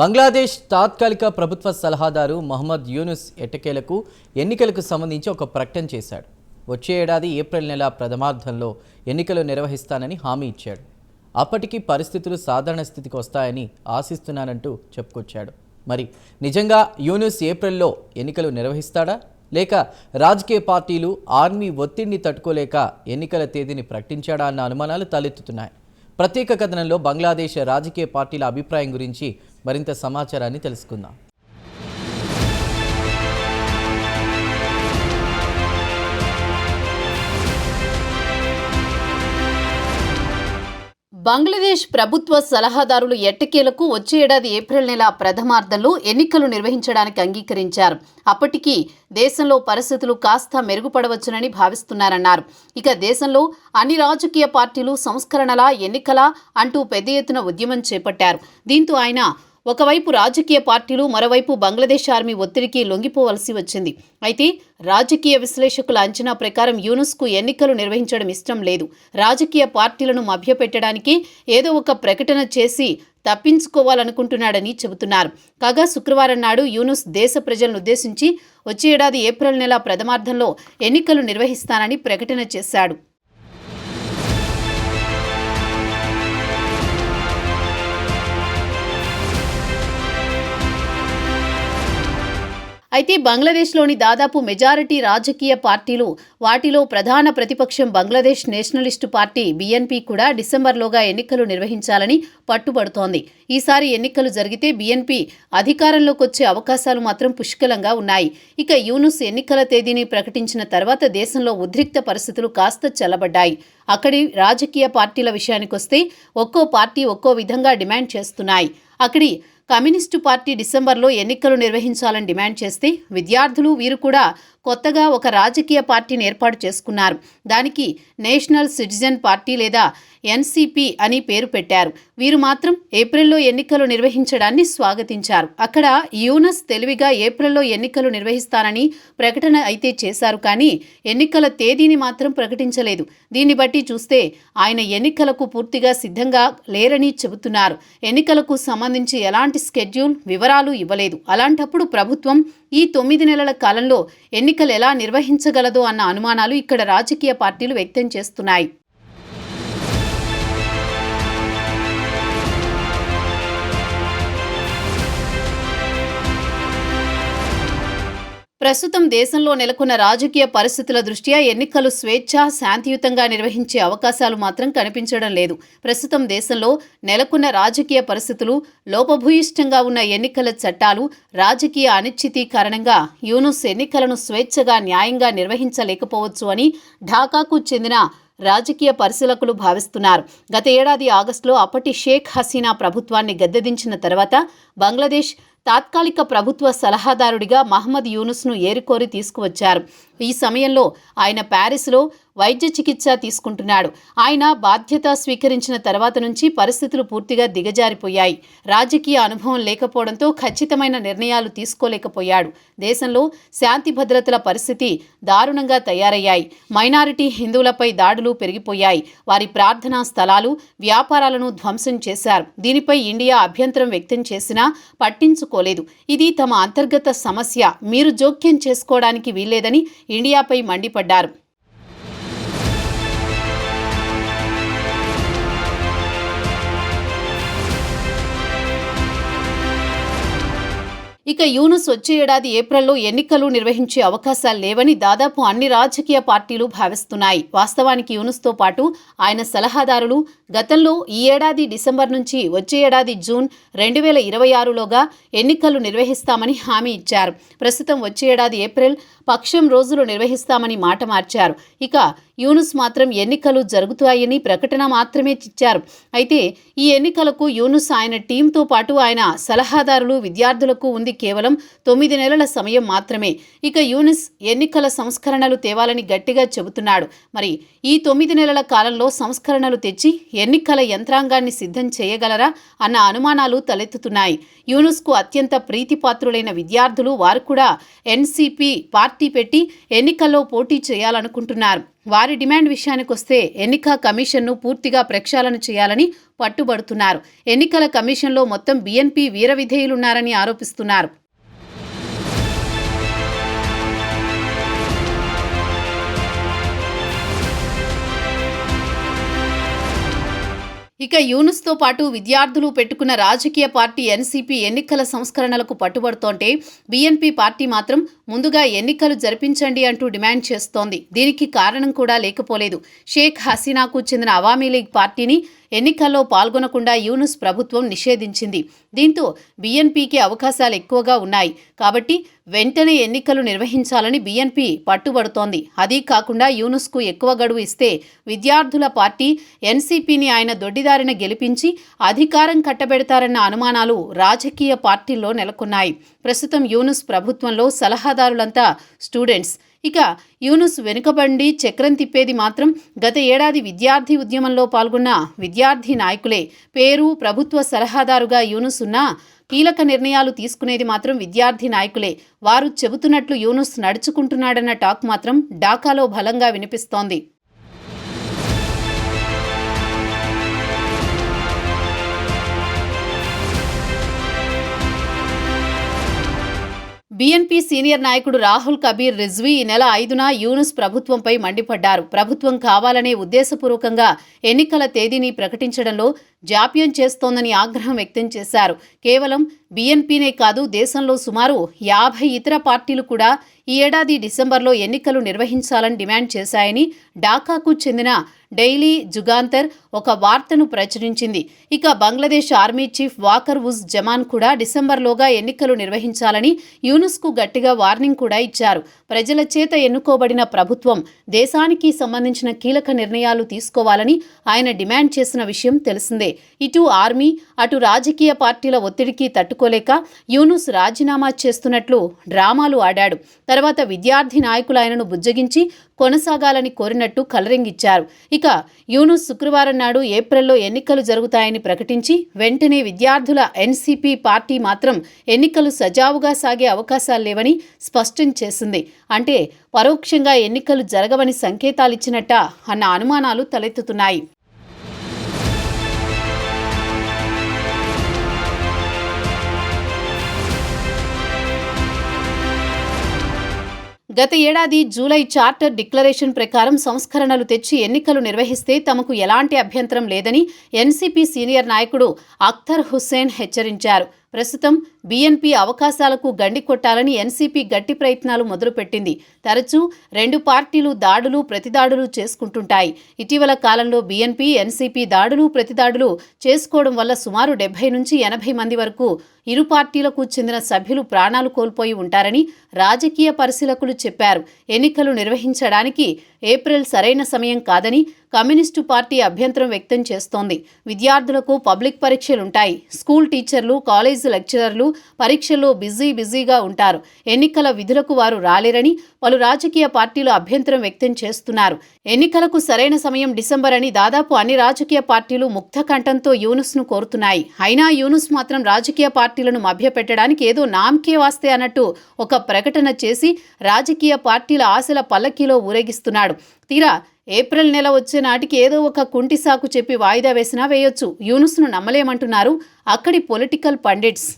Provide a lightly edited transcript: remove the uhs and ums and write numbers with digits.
బంగ్లాదేశ్ తాత్కాలిక ప్రభుత్వ సలహాదారు మహమ్మద్ యూనుస్ ఎట్టకేలకు ఎన్నికలకు సంబంధించి ఒక ప్రకటన చేశాడు. వచ్చే ఏడాది ఏప్రిల్ నెల ప్రథమార్థంలో ఎన్నికలు నిర్వహిస్తానని హామీ ఇచ్చాడు. అప్పటికి పరిస్థితులు సాధారణ స్థితికి వస్తాయని ఆశిస్తున్నానంటూ చెప్పుకొచ్చాడు. మరి నిజంగా యూనుస్ ఏప్రిల్లో ఎన్నికలు నిర్వహిస్తాడా, లేక రాజకీయ పార్టీలు ఆర్మీ ఒత్తిడిని తట్టుకోలేక ఎన్నికల తేదీని ప్రకటించాడా అన్న అనుమానాలు తలెత్తుతున్నాయి. ప్రత్యేక కథనంలో బంగ్లాదేశ్ రాజకీయ పార్టీల అభిప్రాయం గురించి మరింత సమాచారాన్ని తెలుసుకుందాం. బంగ్లాదేశ్ ప్రభుత్వ సలహాదారులు ఎట్టకేలకు వచ్చే ఏడాది ఏప్రిల్ నెల ప్రథమార్థంలో ఎన్నికలు నిర్వహించడానికి అంగీకరించారు. అప్పటికి దేశంలో పరిస్థితులు కాస్త మెరుగుపడవచ్చునని భావిస్తున్నారన్నారు. ఇక దేశంలో అన్ని రాజకీయ పార్టీలు సంస్కరణల, ఎన్నికల అంటూ పెద్ద ఎత్తున ఉద్యమం చేపట్టారు. దీంతో ఆయన ఒకవైపు రాజకీయ పార్టీలు, మరోవైపు బంగ్లాదేశ్ ఆర్మీ ఒత్తిడికి లొంగిపోవలసి వచ్చింది. అయితే రాజకీయ విశ్లేషకుల అంచనా ప్రకారం యూనుస్కు ఎన్నికలు నిర్వహించడం ఇష్టం లేదు. రాజకీయ పార్టీలను మభ్యపెట్టడానికి ఏదో ఒక ప్రకటన చేసి తప్పించుకోవాలనుకుంటున్నాడని చెబుతున్నారు. కాగా శుక్రవారం నాడు యూనుస్ దేశ ప్రజలను ఉద్దేశించి వచ్చే ఏడాది ఏప్రిల్ నెల ప్రథమార్థంలో ఎన్నికలు నిర్వహిస్తానని ప్రకటన చేశాడు. అయితే బంగ్లాదేశ్లోని దాదాపు మెజారిటీ రాజకీయ పార్టీలు, వాటిలో ప్రధాన ప్రతిపక్షం బంగ్లాదేశ్ నేషనలిస్టు పార్టీ బీఎన్పీ కూడా డిసెంబర్లోగా ఎన్నికలు నిర్వహించాలని పట్టుబడుతోంది. ఈసారి ఎన్నికలు జరిగితే బీఎన్పీ అధికారంలోకి వచ్చే అవకాశాలు మాత్రం పుష్కలంగా ఉన్నాయి. ఇక యూనుస్ ఎన్నికల తేదీని ప్రకటించిన తర్వాత దేశంలో ఉద్రిక్త పరిస్థితులు కాస్త చల్లబడ్డాయి. అక్కడి రాజకీయ పార్టీల విషయానికొస్తే ఒక్కో పార్టీ ఒక్కో విధంగా డిమాండ్ చేస్తున్నాయి. అక్కడి కమ్యూనిస్టు పార్టీ డిసెంబర్లో ఎన్నికలు నిర్వహించాలని డిమాండ్ చేస్తే, విద్యార్థులు వీరు కూడా కొత్తగా ఒక రాజకీయ పార్టీని ఏర్పాటు చేసుకున్నారు. దానికి నేషనల్ సిటిజన్ పార్టీ లేదా ఎన్సీపీ అని పేరు పెట్టారు. వీరు మాత్రం ఏప్రిల్లో ఎన్నికలు నిర్వహించడాన్ని స్వాగతించారు. అక్కడ యూనస్ తెలివిగా ఏప్రిల్లో ఎన్నికలు నిర్వహిస్తానని ప్రకటన అయితే చేశారు, కానీ ఎన్నికల తేదీని మాత్రం ప్రకటించలేదు. దీన్ని బట్టి చూస్తే ఆయన ఎన్నికలకు పూర్తిగా సిద్ధంగా లేరని చెబుతున్నారు. ఎన్నికలకు సంబంధించి ఎలాంటి స్కెడ్యూల్, వివరాలు ఇవ్వలేదు. అలాంటప్పుడు ప్రభుత్వం ఈ 9 నెలల కాలంలో ఎన్నికలు ఎలా నిర్వహించగలదో అన్న అనుమానాలు ఇక్కడ రాజకీయ పార్టీలు వ్యక్తం చేస్తున్నాయి. ప్రస్తుతం దేశంలో నెలకొన్న రాజకీయ పరిస్థితుల దృష్ట్యా ఎన్నికలు శాంతియుతంగా నిర్వహించే అవకాశాలు మాత్రం కనిపించడం లేదు. ప్రస్తుతం దేశంలో నెలకొన్న రాజకీయ పరిస్థితులు, లోపభూయిష్టంగా ఉన్న ఎన్నికల చట్టాలు, రాజకీయ అనిశ్చితి కారణంగా యూనుస్ ఎన్నికలను స్వేచ్ఛగా, న్యాయంగా నిర్వహించలేకపోవచ్చు అని ఢాకాకు చెందిన రాజకీయ పరిశీలకులు భావిస్తున్నారు. గత ఏడాది ఆగస్టులో అప్పటి షేక్ హసీనా ప్రభుత్వాన్ని గద్దెదించిన తర్వాత బంగ్లాదేశ్ తాత్కాలిక ప్రభుత్వ సలహాదారుడిగా మహమ్మద్ యూనుస్ను ఏరికోరి తీసుకువచ్చారు. ఈ సమయంలో ఆయన ప్యారిస్లో వైద్య చికిత్స తీసుకుంటున్నాడు. ఆయన బాధ్యత స్వీకరించిన తర్వాత నుంచి పరిస్థితులు పూర్తిగా దిగజారిపోయాయి. రాజకీయ అనుభవం లేకపోవడంతో ఖచ్చితమైన నిర్ణయాలు తీసుకోలేకపోయాడు. దేశంలో శాంతి భద్రతల పరిస్థితి దారుణంగా తయారయ్యాయి. మైనారిటీ హిందువులపై దాడులు పెరిగిపోయాయి. వారి ప్రార్థనా స్థలాలు, వ్యాపారాలను ధ్వంసం చేశారు. దీనిపై ఇండియా అభ్యంతరం వ్యక్తం చేసినా పట్టించుకోలేదు. ఇది తమ అంతర్గత సమస్య, మీరు జోక్యం చేసుకోవడానికి వీల్లేదని ఇండియాపై మండిపడ్డారు. ఇక యూనుస్ వచ్చే ఏడాది ఏప్రిల్లో ఎన్నికలు నిర్వహించే అవకాశాలు లేవని దాదాపు అన్ని రాజకీయ పార్టీలు భావిస్తున్నాయి. వాస్తవానికి యూనుస్తో పాటు ఆయన సలహాదారులు గతంలో ఈ ఏడాది డిసెంబర్ నుంచి వచ్చే ఏడాది జూన్ 2026లోగా ఎన్నికలు నిర్వహిస్తామని హామీ ఇచ్చారు. ప్రస్తుతం వచ్చే ఏడాది ఏప్రిల్ పక్షం రోజులు నిర్వహిస్తామని మాట మార్చారు. ఇక యూనుస్ మాత్రం ఎన్నికలు జరుగుతాయని ప్రకటన మాత్రమే ఇచ్చారు. అయితే ఈ ఎన్నికలకు యూనుస్, ఆయన టీంతో పాటు ఆయన సలహాదారులు, విద్యార్థులకు ఉంది కేవలం 9 నెలల సమయం మాత్రమే. ఇక యూనుస్ ఎన్నికల సంస్కరణలు తేవాలని గట్టిగా చెబుతున్నాడు. మరి ఈ 9 నెలల కాలంలో సంస్కరణలు తెచ్చి ఎన్నికల యంత్రాంగాన్ని సిద్ధం చేయగలరా అన్న అనుమానాలు తలెత్తుతున్నాయి. యూనుస్కు అత్యంత ప్రీతిపాత్రులైన విద్యార్థులు, వారు కూడా ఎన్సీపీ పార్టీ పెట్టి ఎన్నికల్లో పోటీ చేయాలనుకుంటున్నారు. వారి డిమాండ్ విషయానికొస్తే ఎన్నికల కమిషన్ను పూర్తిగా ప్రక్షాళన చేయాలని పట్టుబడుతున్నారు. ఎన్నికల కమిషన్లో మొత్తం బీఎన్పీ వీర విధేయులున్నారని ఆరోపిస్తున్నారు. ఇక యూనుస్తో పాటు విద్యార్థులు పెట్టుకున్న రాజకీయ పార్టీ ఎన్సీపీ ఎన్నికల సంస్కరణలకు పట్టుబడుతోంటే బీఎన్పీ పార్టీ మాత్రం ముందుగా ఎన్నికలు జరిపించండి అంటూ డిమాండ్ చేస్తోంది. దీనికి కారణం కూడా లేకపోలేదు. షేక్ హసీనాకు చెందిన అవామీ లీగ్ పార్టీని ఎన్నికల్లో పాల్గొనకుండా యూనుస్ ప్రభుత్వం నిషేధించింది. దీంతో బీఎన్పీకి అవకాశాలు ఎక్కువగా ఉన్నాయి. కాబట్టి వెంటనే ఎన్నికలు నిర్వహించాలని బీఎన్పీ పట్టుబడుతోంది. అదీ కాకుండా యూనుస్కు ఎక్కువ గడువు ఇస్తే విద్యార్థుల పార్టీ ఎన్సీపీని ఆయన దొడ్డిదారిన గెలిపించి అధికారం కట్టబెడతారన్న అనుమానాలు రాజకీయ పార్టీల్లో నెలకొన్నాయి. ప్రస్తుతం యూనుస్ ప్రభుత్వంలో సలహాదారులంతా స్టూడెంట్స్. ఇక యూనుస్ వెనుకబండి చక్రం తిప్పేది మాత్రం గత ఏడాది విద్యార్థి ఉద్యమంలో పాల్గొన్న విద్యార్థి నాయకులే. పేరు ప్రభుత్వ సలహాదారుగా యూనుస్ ఉన్నా కీలక నిర్ణయాలు తీసుకునేది మాత్రం విద్యార్థి నాయకులే. వారు చెబుతున్నట్లు యూనుస్ నడుచుకుంటున్నాడన్న టాక్ మాత్రం ఢాకాలో బలంగా వినిపిస్తోంది. బీఎన్పీ సీనియర్ నాయకుడు రాహుల్ కబీర్ రిజ్వీ ఈ నెల 5న యూనుస్ ప్రభుత్వంపై మండిపడ్డారు. ప్రభుత్వం కావాలనే ఉద్దేశపూర్వకంగా ఎన్నికల తేదీని ప్రకటించడంలో జాప్యం చేస్తోందని ఆగ్రహం వ్యక్తం చేశారు. కేవలం బీఎన్పీనే కాదు, దేశంలో సుమారు 50 ఇతర పార్టీలు కూడా ఈ ఏడాది డిసెంబర్లో ఎన్నికలు నిర్వహించాలని డిమాండ్ చేశాయని ఢాకాకు చెందిన డైలీ జుగాంతర్ ఒక వార్తను ప్రచురించింది. ఇక బంగ్లాదేశ్ ఆర్మీ చీఫ్ వాకర్ ఉజ్ జమాన్ కూడా డిసెంబర్లోగా ఎన్నికలు నిర్వహించాలని యూనుస్కు గట్టిగా వార్నింగ్ కూడా ఇచ్చారు. ప్రజల చేత ఎన్నుకోబడిన ప్రభుత్వం దేశానికి సంబంధించిన కీలక నిర్ణయాలు తీసుకోవాలని ఆయన డిమాండ్ చేసిన విషయం తెలిసిందే. ఇటు ఆర్మీ అటు రాజకీయ పార్టీల ఒత్తిడికి తట్టుకోలేక యూనుస్ రాజీనామా చేస్తున్నట్లు డ్రామాలు ఆడాడు. తర్వాత విద్యార్థి నాయకులు ఆయనను బుజ్జగించి కొనసాగాలని కోరినట్టు కలరింగ్ ఇచ్చారు. ఇక యూనుస్ శుక్రవారం నాడు ఏప్రిల్లో ఎన్నికలు జరుగుతాయని ప్రకటించి వెంటనే విద్యార్థుల ఎన్సీపీ పార్టీ మాత్రం ఎన్నికలు సజావుగా సాగే అవకాశాలు లేవని స్పష్టం చేసింది. అంటే పరోక్షంగా ఎన్నికలు జరగవని సంకేతాలిచ్చినట్ట అన్న అనుమానాలు తలెత్తుతున్నాయి. గత ఏడాది జూలై చార్టర్ డిక్లరేషన్ ప్రకారం సంస్కరణలు తెచ్చి ఎన్నికలు నిర్వహిస్తే తమకు ఎలాంటి అభ్యంతరం లేదని ఎన్సీపీ సీనియర్ నాయకుడు అఖ్తర్ హుస్సేన్ హెచ్చరించారు. ప్రస్తుతం బీఎన్పీ అవకాశాలకు గండి కొట్టాలని ఎన్సీపీ గట్టి ప్రయత్నాలు మొదలుపెట్టింది. తరచూ రెండు పార్టీలు దాడులు ప్రతిదాడులు చేసుకుంటుంటాయి. ఇటీవల కాలంలో బీఎన్పీ ఎన్సీపీ దాడులు ప్రతిదాడులు చేసుకోవడం వల్ల సుమారు 70 నుంచి 80 మంది వరకు ఇరు పార్టీలకు చెందిన సభ్యులు ప్రాణాలు కోల్పోయి ఉంటారని రాజకీయ పరిశీలకులు చెప్పారు. ఎన్నికలు నిర్వహించడానికి ఏప్రిల్ సరైన సమయం కాదని కమ్యూనిస్టు పార్టీ అభ్యంతరం వ్యక్తం చేస్తోంది. విద్యార్థులకు పబ్లిక్ పరీక్షలుంటాయి. స్కూల్ టీచర్లు, కాలేజీ లెక్చరర్లు పరీక్షల్లో బిజీగా ఉంటారు. ఎన్నికల విధులకు వారు రాలేరని పలు రాజకీయ పార్టీలు అభ్యంతరం వ్యక్తం చేస్తున్నారు. ఎన్నికలకు సరైన సమయం డిసెంబర్ అని దాదాపు అన్ని రాజకీయ పార్టీలు ముక్త కంఠంతో యూనుస్ను కోరుతున్నాయి. అయినా యూనుస్ మాత్రం రాజకీయ పార్టీలను మభ్యపెట్టడానికి ఏదో నామకే వాస్తే అన్నట్టు ఒక ప్రకటన చేసి రాజకీయ పార్టీల ఆశల పల్లకీలో ఊరేగిస్తున్నాడు. తీరా ఏప్రిల్ నెల వచ్చే నాటికి ఏదో ఒక కుంటి సాకు చెప్పి వాయిదా వేసినా వేయొచ్చు. యూనుస్ను నమ్మలేమంటున్నారు అక్కడి పొలిటికల్ పండిట్స్.